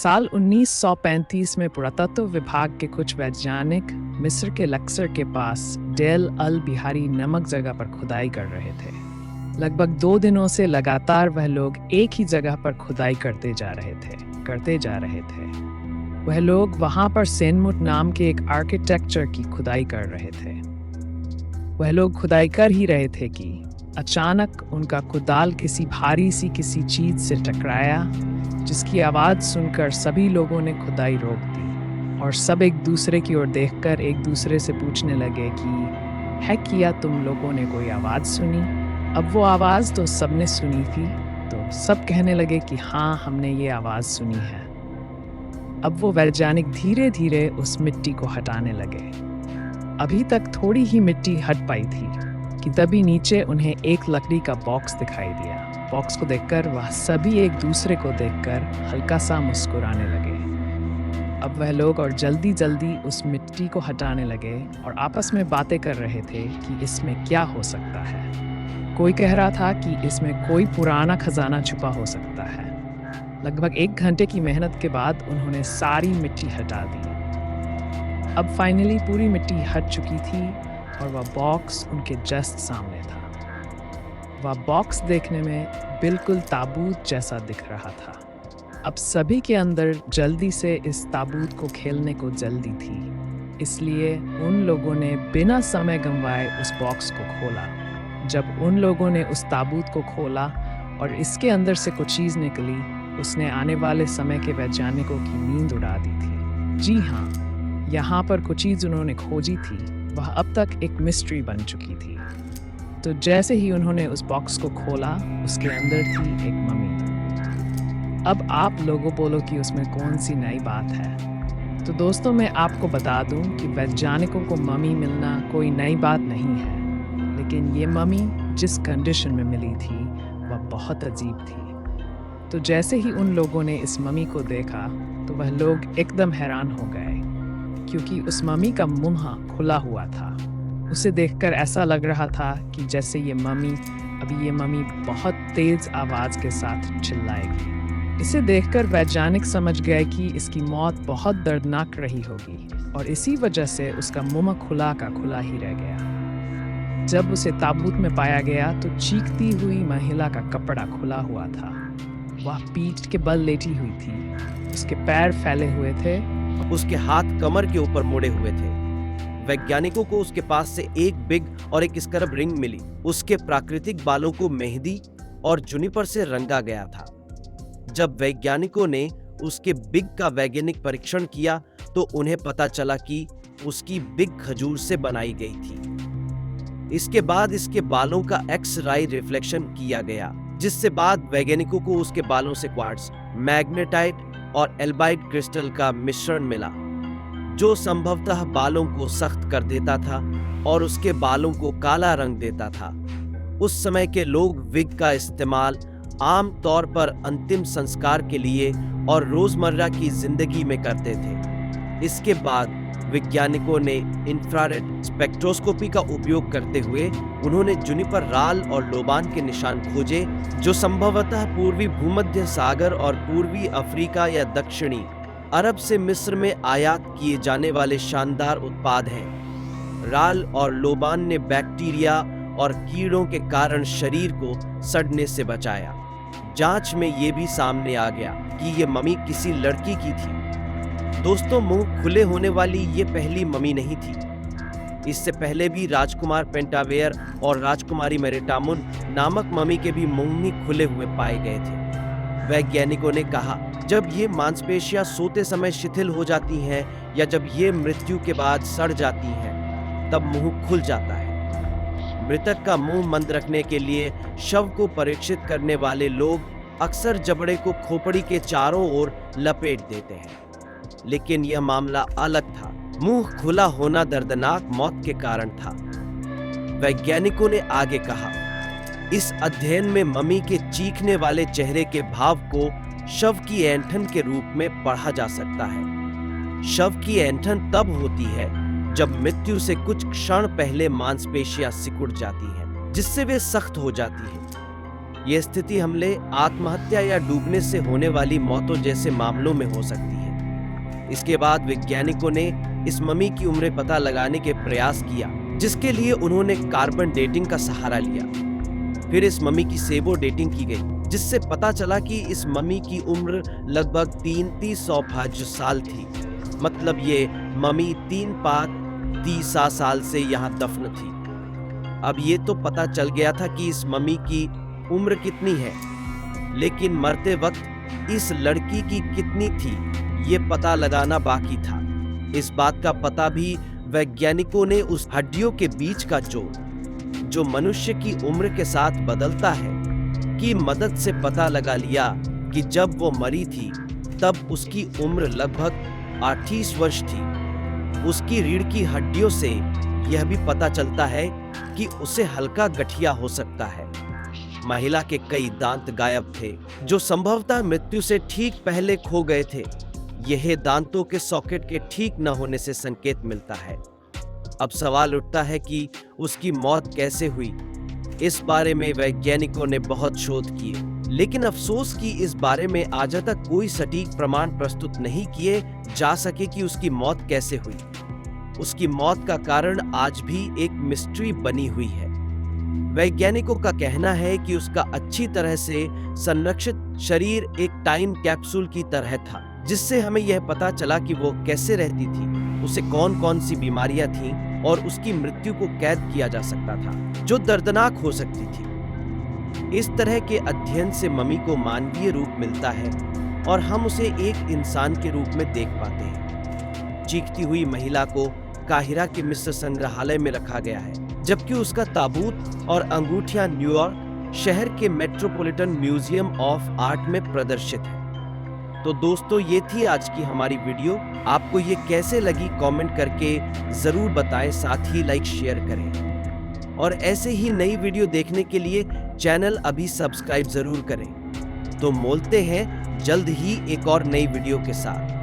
साल 1935 में पुरातत्व विभाग के कुछ वैज्ञानिक मिस्र के लक्सर के पास डेल अल बिहारी नामक जगह पर खुदाई कर रहे थे। लगभग 2 दिनों से लगातार वह लोग एक ही जगह पर खुदाई करते जा रहे थे। वह लोग वहां पर सेनमुट नाम के एक आर्किटेक्चर की खुदाई कर रहे थे। वह लोग खुदाई कर ही रहे थे कि अचानक उनका कुदाल किसी चीज से टकराया, जिसकी आवाज सुनकर सभी लोगों ने खुदाई रोक दी और सब एक दूसरे की ओर देखकर एक दूसरे से पूछने लगे कि है क्या तुम लोगों ने कोई आवाज सुनी? अब वो आवाज तो सबने सुनी थी, तो सब कहने लगे कि हाँ, हमने ये आवाज सुनी है। अब वो वैज्ञानिक धीरे धीरे उस मिट्टी को हटाने लगे। अभी तक थोड़ी ही मिट्टी हट पाई थी कि तभी नीचे उन्हें एक लकड़ी का बॉक्स दिखाई दिया। बॉक्स को देखकर वह सभी एक दूसरे को देखकर हल्का सा मुस्कुराने लगे। अब वह लोग और जल्दी जल्दी उस मिट्टी को हटाने लगे और आपस में बातें कर रहे थे कि इसमें क्या हो सकता है। कोई कह रहा था कि इसमें कोई पुराना खजाना छुपा हो सकता है। लगभग 1 घंटे की मेहनत के बाद उन्होंने सारी मिट्टी हटा दी। अब फाइनली पूरी मिट्टी हट चुकी थी और वह बॉक्स उनके जस्ट सामने था। वह बॉक्स देखने में बिल्कुल ताबूत जैसा दिख रहा था। अब सभी के अंदर जल्दी से इस ताबूत को खेलने को जल्दी थी, इसलिए उन लोगों ने बिना समय गंवाए उस बॉक्स को खोला। जब उन लोगों ने उस ताबूत को खोला और इसके अंदर से कुछ चीज़ निकली, उसने आने वाले समय के वैज्ञानिकों की नींद उड़ा दी थी। जी हाँ, यहाँ पर कुछ चीज़ उन्होंने खोजी थी, वह अब तक एक मिस्ट्री बन चुकी थी। तो जैसे ही उन्होंने उस बॉक्स को खोला, उसके अंदर थी एक मम्मी। अब आप लोगों बोलो कि उसमें कौन सी नई बात है। तो दोस्तों, मैं आपको बता दूं कि वैज्ञानिकों को मम्मी मिलना कोई नई बात नहीं है, लेकिन ये मम्मी जिस कंडीशन में मिली थी वह बहुत अजीब थी। तो जैसे ही उन लोगों ने इस मम्मी को देखा तो वह लोग एकदम हैरान हो गए, क्योंकि उस मम्मी का मुंह खुला हुआ था। उसे देखकर ऐसा लग रहा था कि जैसे ये मम्मी बहुत तेज आवाज के साथ चिल्लाएगी। इसे देखकर वैज्ञानिक समझ गए कि इसकी मौत बहुत दर्दनाक रही होगी और इसी वजह से उसका मुंह खुला का खुला ही रह गया। जब उसे ताबूत में पाया गया तो चीखती हुई महिला का कपड़ा खुला हुआ था। वह पीठ के बल लेटी हुई थी, उसके पैर फैले हुए थे, उसके हाथ कमर के ऊपर मुड़े हुए थे। वैज्ञानिकों को उसके पास से एक बिग और एक स्क्रब रिंग मिली। उसके प्राकृतिक बालों को मेहंदी और जुनिपर से रंगा गया था। जब वैज्ञानिकों ने उसके बिग का वैज्ञानिक परीक्षण किया तो उन्हें पता चला कि उसकी बिग खजूर से बनाई गई थी। इसके बाद इसके बालों का एक्स-रे रिफ्लेक्शन किया गया, जिससे बाद वैज्ञानिकों को उसके बालों से क्वार्ट्ज, मैग्नेटाइट और एल्बाइट क्रिस्टल का मिश्रण मिला, जो संभवतः बालों को सख्त कर देता था और उसके बालों को काला रंग देता था। उस समय के लोग विग का इस्तेमाल आम तौर पर अंतिम संस्कार के लिए और रोजमर्रा की जिंदगी में करते थे। इसके बाद वैज्ञानिकों ने इंफ्रारेड स्पेक्ट्रोस्कोपी का उपयोग करते हुए उन्होंने जुनिपर, राल और लोबान के निशान खोजे, जो संभवतः पूर्वी भूमध्य सागर और पूर्वी अफ्रीका या दक्षिणी अरब से मिस्र में आयात किए जाने वाले शानदार उत्पाद हैं। राल और लोबान ने बैक्टीरिया और कीड़ों के कारण शरीर को सड़ने से बचाया। जांच में ये भी सामने आ गया कि ये मम्मी किसी लड़की की थी। दोस्तों, मुंह खुले होने वाली ये पहली मम्मी नहीं थी। इससे पहले भी राजकुमार पेंटावेयर और राजकुमारी मेरिटामुन नामक मम्मी के भी मुंह ही खुले हुए पाए गए थे। वैज्ञानिकों ने कहा, जब ये मांसपेशियां सोते समय शिथिल हो जाती हैं या जब ये मृत्यु के बाद सड़ जाती हैं, तब मुंह खुल जाता है। मृतक का मुंह बंद रखने के लिए शव को परीक्षित करने वाले लोग अक्सर जबड़े को खोपड़ी के चारों ओर लपेट देते हैं, लेकिन यह मामला अलग था। मुंह खुला होना दर्दनाक मौत के कारण था। वैज्ञानिकों ने आगे कहा, इस अध्ययन में मम्मी के चीखने वाले चेहरे के भाव को शव की ऐंठन के रूप में पढ़ा जा सकता है। शव की ऐंठन तब होती है जब मृत्यु से कुछ क्षण पहले मांसपेशियां सिकुड़ जाती हैं, जिससे वे सख्त हो जाती हैं। ये स्थिति हमले, आत्महत्या या डूबने से होने वाली मौतों जैसे मामलों में हो सकती है। इसके बाद वैज्ञानिकों ने इस मम्मी की उम्र पता लगाने के प्रयास किया, जिसके लिए उन्होंने कार्बन डेटिंग का सहारा लिया। फिर इस मम्मी की सेबो डेटिंग की गई, जिससे पता चला कि इस मम्मी की उम्र लगभग 3300 साल थी। मतलब ये मम्मी 330 साल से यहाँ दफन थी। अब ये तो पता चल गया था कि इस मम्मी की उम्र कितनी है, लेकिन मरते वक्त इस लड़की की कितनी थी ये पता लगाना बाकी था। इस बात का पता भी वैज्ञानिकों ने उस हड्डियों के बीच का जोड़ जो मनुष्य की उम्र के साथ बदलता है की मदद से पता लगा लिया कि जब वो मरी थी तब उसकी उम्र लगभग 38 वर्ष थी। उसकी रीढ़ की हड्डियों से यह भी पता चलता है कि उसे हल्का गठिया हो सकता है। महिला के कई दांत गायब थे, जो संभवतः मृत्यु से ठीक पहले खो गए थे। यह दांतों के सॉकेट के ठीक न होने से संकेत मिलता है। अब सवाल उठता है कि उसकी मौत कैसे हुई। इस बारे में वैज्ञानिकों ने बहुत शोध किए, लेकिन अफसोस कि इस बारे में आज तक कोई सटीक प्रमाण प्रस्तुत नहीं किए जा सके कि उसकी मौत कैसे हुई। उसकी मौत का कारण आज भी एक मिस्ट्री बनी हुई है। वैज्ञानिकों का कहना है कि उसका अच्छी तरह से संरक्षित शरीर एक टाइम कैप्सूल की तरह था, जिससे हमें यह पता चला कि वो कैसे रहती थी, उसे कौन कौन सी बीमारियां थीं और उसकी मृत्यु को कैद किया जा सकता था, जो दर्दनाक हो सकती थी। इस तरह के अध्ययन से मम्मी को मानवीय रूप मिलता है और हम उसे एक इंसान के रूप में देख पाते हैं। चीखती हुई महिला को काहिरा के मिस्र संग्रहालय में रखा गया है, जबकि उसका ताबूत और अंगूठियां न्यूयॉर्क शहर के मेट्रोपॉलिटन म्यूजियम ऑफ आर्ट में प्रदर्शित है। तो दोस्तों, ये थी आज की हमारी वीडियो। आपको ये कैसे लगी कमेंट करके जरूर बताएं, साथ ही लाइक शेयर करें और ऐसे ही नई वीडियो देखने के लिए चैनल अभी सब्सक्राइब जरूर करें। तो मिलते हैं जल्द ही एक और नई वीडियो के साथ।